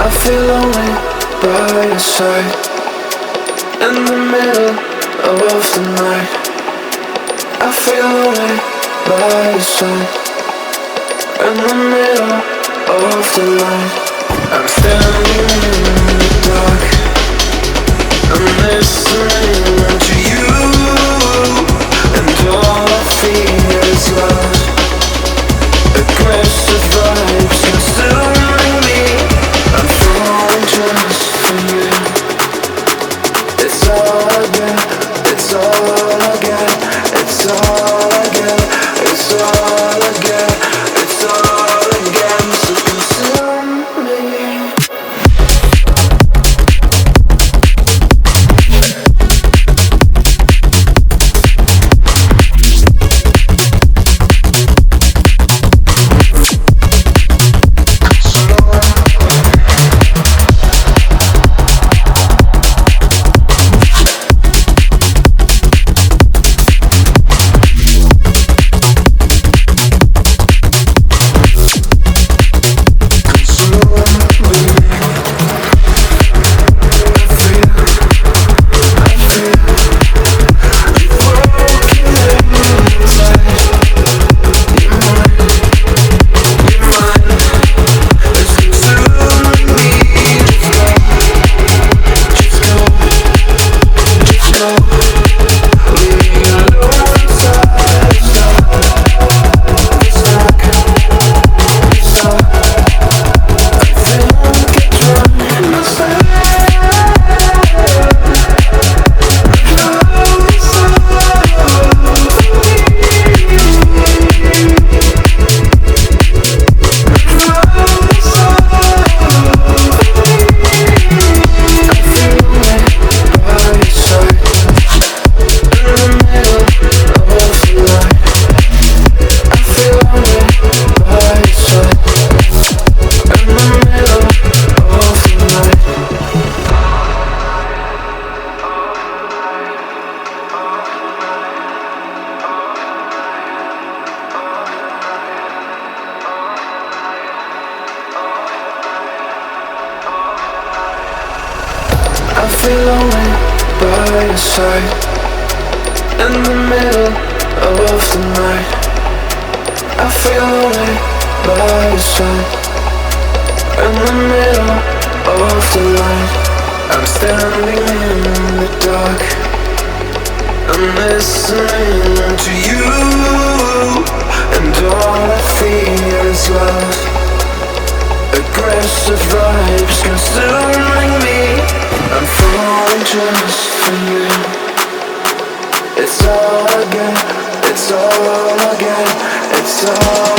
I feel lonely by your side. In the middle of the night, I feel lonely by your side. In the middle of the night, I'm standing in the dark. I'm listening to you, and all I feel is love. Aggressive vibes consuming me. I'm falling just for you. It's all I get, it's all I get, it's all I get, it's all I get, it's all I get. So consume me. It's all I get, it's all I get, it's all